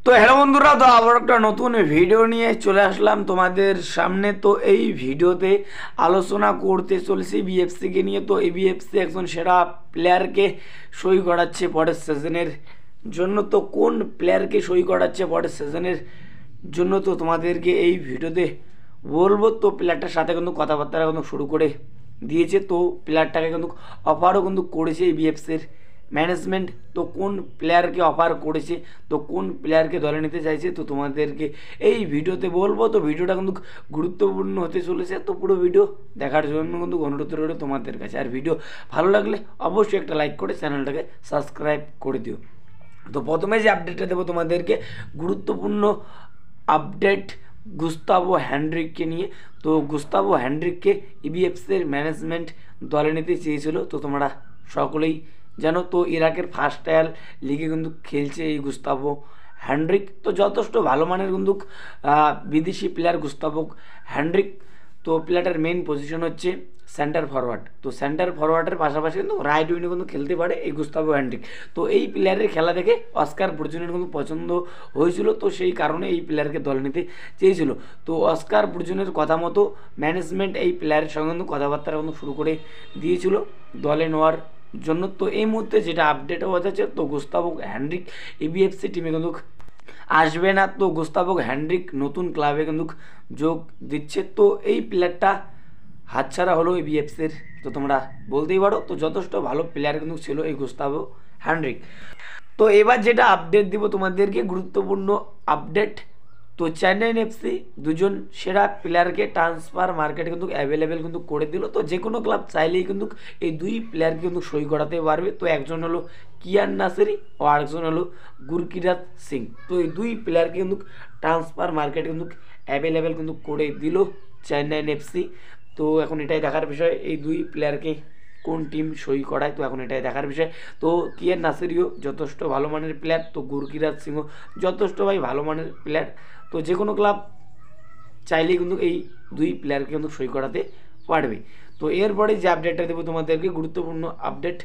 তো হ্যালো বন্ধুরা, তো আবার একটা নতুন ভিডিও নিয়ে চলে আসলাম তোমাদের সামনে। তো এই ভিডিওতে আলোচনা করতে চলেছি বিএফসিকে নিয়ে। তো এই বিএফসি একজন সেরা প্লেয়ারকে সই করাচ্ছে পরের সিজনের জন্য। তো কোন প্লেয়ারকে সই করাচ্ছে পরের সিজনের জন্য তো তোমাদেরকে এই ভিডিওতে বলবো। তো প্লেয়ারটার সাথে কিন্তু কথাবার্তা কিন্তু শুরু করে দিয়েছে। তো প্লেয়ারটাকে কিন্তু অফারও কিন্তু করেছে এই বিএফসির ম্যানেজমেন্ট। তো কোন প্লেয়ারকে অফার করেছে, তো কোন প্লেয়ারকে দলে নিতে চাইছে, তো তোমাদেরকে এই ভিডিওতে বলবো। তো ভিডিওটা কিন্তু গুরুত্বপূর্ণ হতে চলেছে। তো পুরো ভিডিও দেখার জন্য কিন্তু অনুরোধ রইল তোমাদের কাছে। আর ভিডিও ভালো লাগলে অবশ্যই একটা লাইক করে চ্যানেলটাকে সাবস্ক্রাইব করে দিও। তো প্রথমে যে আপডেটটা দেবো তোমাদেরকে, গুরুত্বপূর্ণ আপডেট গুস্তাভো হেনরিককে নিয়ে। তো গুস্তাভো হেনরিককে ইবিএফসির ম্যানেজমেন্ট দলে নিতে চেয়েছিল। তো তোমরা সকলেই জানো। তো ইরাকের ফার্স্ট টায়ার লিগে কিন্তু খেলছে এই গুস্তাভো হেনরিক। তো যথেষ্ট ভালো মানের কিন্তু বিদেশি প্লেয়ার গুস্তাভো হেনরিক। তো প্লেয়ারটার মেইন পজিশন হচ্ছে সেন্টার ফরওয়ার্ড। তো সেন্টার ফরওয়ার্ডের পাশাপাশি কিন্তু রাইট উইনে কিন্তু খেলতে পারে এই গুস্তাভো হেনরিক। তো এই প্লেয়ারের খেলা দেখে অস্কার ব্রুজনের কিন্তু পছন্দ হয়েছিল। তো সেই কারণে এই প্লেয়ারকে দল নিতে চেয়েছিল। তো অস্কার ব্রুজনের কথা মতো ম্যানেজমেন্ট এই প্লেয়ারের সঙ্গে কিন্তু কথাবার্তা কিন্তু শুরু করে দিয়েছিল দলে নেওয়ার জন্য। তো এই মুহূর্তে যেটা আপডেট হওয়া যাচ্ছে, তো গুস্তাভো হেনরিক ইবিএফসি টিমে কিন্তু আসবে না। তো গুস্তাভো হেনরিক নতুন ক্লাবে কিন্তু যোগ দিচ্ছে। তো এই প্লেয়ারটা হাতছাড়া হলো ইবিএফসির, তো তোমরা বলতেই পারো। তো যথেষ্ট ভালো প্লেয়ার কিন্তু ছিল এই গুস্তাভো হেনরিক। তো এবার যেটা আপডেট দিব তোমাদেরকে, গুরুত্বপূর্ণ আপডেট। তো চেন্নাইন এফসি দুজন সেরা প্লেয়ারকে ট্রান্সফার মার্কেটে কিন্তু অ্যাভেলেবেল কিন্তু করে দিল। তো যে কোনো ক্লাব চাইলেই কিন্তু এই দুই প্লেয়ারকে কিন্তু সই করাতে পারবে। তো একজন হলো কিয়ান নাসেরি ও আরেকজন হলো গুরকিরাত সিং। তো এই দুই প্লেয়ারকে কিন্তু ট্রান্সফার মার্কেটে কিন্তু অ্যাভেলেবেল কিন্তু করে দিল চেন্নাইন এফসি। তো এখন এটাই দেখার বিষয় এই দুই প্লেয়ারকে কোন টিম সই করায়। তো এখন এটাই দেখার বিষয়। তো কিয়ান নাসেরিও যথেষ্ট ভালো মানের প্লেয়ার, তো গুরকিরাত সিংও যথেষ্ট ভালো মানের প্লেয়ার। তো যে কোনো ক্লাব চাইলেই কিন্তু এই দুই প্লেয়ারকে কিন্তু সই করাতে পারবে। তো এরপরে যে আপডেটটা দেবো তোমাদেরকে, গুরুত্বপূর্ণ আপডেট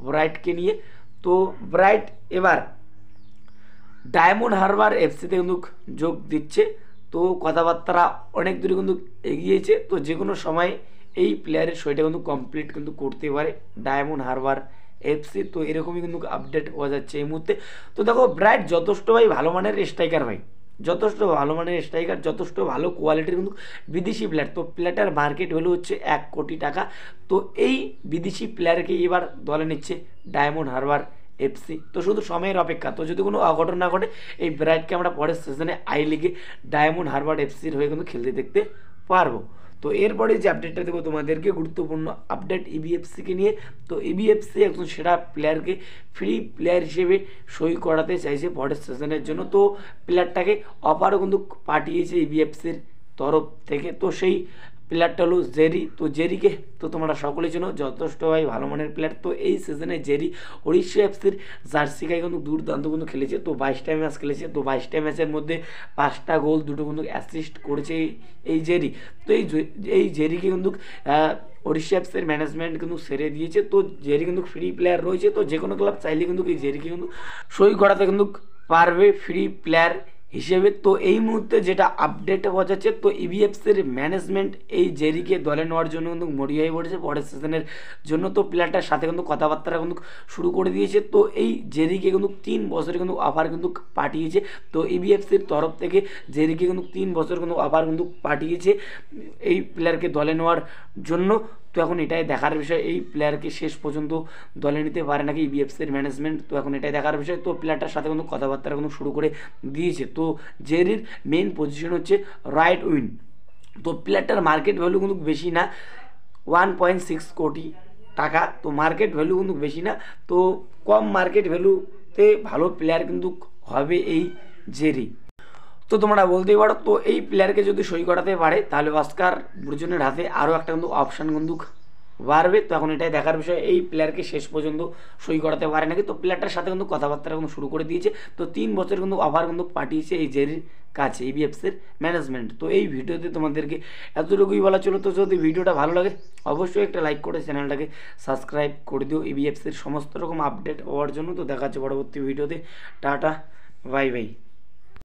ব্রাইটকে নিয়ে। তো ব্রাইট এবার ডায়মন্ড হারবার এফসিতে কিন্তু যোগ দিচ্ছে। তো কথাবার্তা অনেক দূরে কিন্তু এগিয়েছে। তো যে কোনো সময় এই প্লেয়ারের সইটা কিন্তু কমপ্লিট কিন্তু করতে পারে ডায়মন্ড হারবার এফসি। তো এরকমই কিন্তু আপডেট পাওয়া যাচ্ছে এই মুহূর্তে। তো দেখো, ব্রাইট যথেষ্ট ভালো মানের স্ট্রাইকার যথেষ্ট ভালো মানের স্ট্রাইকার, যথেষ্ট ভালো কোয়ালিটির কিন্তু বিদেশি প্লেয়ার। তো প্লেয়ারটার মার্কেট ভ্যালু হচ্ছে 1 কোটি টাকা। তো এই বিদেশি প্লেয়ারকে এবার দলে নিচ্ছে ডায়মন্ড হারবার এফসি। তো শুধু সময়ের অপেক্ষা। তো যদি কোনো অঘটন না ঘটে, এই ব্রাইটকে আমরা পরের সিজনে আই লিগে ডায়মন্ড হারবার এফসির হয়ে কিন্তু খেলতে দেখতে পারবো। তো এরপরে যে আপডেটটা দেবো তোমাদেরকে, গুরুত্বপূর্ণ আপডেট ইবিএফসিকে নিয়ে। তো ইবিএফসি একজন সেরা প্লেয়ারকে ফ্রি প্লেয়ার হিসেবে সই করাতে চাইছে পরের সিজনের জন্য। তো প্লেয়ারটাকে অফারও কিন্তু পাঠিয়েছে ইবিএফসির তরফ থেকে। তো সেই প্লেয়ারটা হলো জেরি। তো জেরিকে তো তোমরা সকলেই চেনো, যথেষ্ট ভালো মানের প্লেয়ার। তো এই সিজনে জেরি ওড়িশা এফসির জার্সি গায়ে কিন্তু দুর্দান্ত কিন্তু খেলেছে। তো 22টা ম্যাচ খেলেছে। তো 22টা ম্যাচের মধ্যে 5টা গোল, 2টো কিন্তু অ্যাসিস্ট করেছে এই জেরি। তো এই জেরিকে কিন্তু ওড়িশা এফসির ম্যানেজমেন্ট কিন্তু সেরে দিয়েছে। তো জেরি কিন্তু ফ্রি প্লেয়ার রয়েছে। তো যে কোনো ক্লাব চাইলে কিন্তু এই জেরিকে কিন্তু সই করাতে কিন্তু পারবে ফ্রি প্লেয়ার হিসেবে। তো এই মুহূর্তে যেটা আপডেট হওয়া যাচ্ছে, তো ইবিএফসির ম্যানেজমেন্ট এই জেরিকে দলে নেওয়ার জন্য কিন্তু মরিয়া হয়ে পড়েছে পরের সিজনের জন্য। তো প্লেয়ারটার সাথে কিন্তু কথাবার্তা কিন্তু শুরু করে দিয়েছে। তো এই জেরিকে কিন্তু 3 বছরের কিন্তু অফার কিন্তু পাঠিয়েছে। তো ইবিএফসির তরফ থেকে জেরিকে কিন্তু 3 বছর কিন্তু অফার কিন্তু পাঠিয়েছে এই প্লেয়ারকে দলে নেওয়ার জন্য। তো এখন এটাই দেখার বিষয় এই প্লেয়ারকে শেষ পর্যন্ত দলে নিতে পারে নাকি ইবিএফসির ম্যানেজমেন্ট। তো এখন এটাই দেখার বিষয়। তো প্লেয়ারটার সাথে কিন্তু কথাবার্তা কিন্তু শুরু করে দিয়েছে। তো জেরির মেইন পজিশন হচ্ছে রাইট উইন। তো প্লেয়ারটার মার্কেট ভ্যালু কিন্তু বেশি না, 1.6 কোটি টাকা। তো মার্কেট ভ্যালু কিন্তু বেশি না। তো কম মার্কেট ভ্যালুতে ভালো প্লেয়ার কিন্তু হবে এই জেরি। তো তোমরা বলতেই পারো, তো এই প্লেয়ারকে যদি সই করাতে পারে তাহলে অস্কার ব্রুজনের হাতে আরও একটা কিন্তু অপশান কিন্তু বাড়বে। তো এখন এটাই দেখার বিষয় এই প্লেয়ারকে শেষ পর্যন্ত সই করাতে পারে নাকি। তো প্লেয়ারটার সাথে কিন্তু কথাবার্তা কিন্তু শুরু করে দিয়েছে। তো 3 বছর কিন্তু অফার কিন্তু পাঠিয়েছে এই জেরির কাছে ইবিএফসির ম্যানেজমেন্ট। তো এই ভিডিওতে তোমাদেরকে এতটুকুই বলা ছিল। তো যদি ভিডিওটা ভালো লাগে অবশ্যই একটা লাইক করে চ্যানেলটাকে সাবস্ক্রাইব করে দিও ইবিএফসির সমস্ত রকম আপডেট হওয়ার জন্য। তো দেখা হচ্ছে পরবর্তী ভিডিওতে। Tata, bye bye.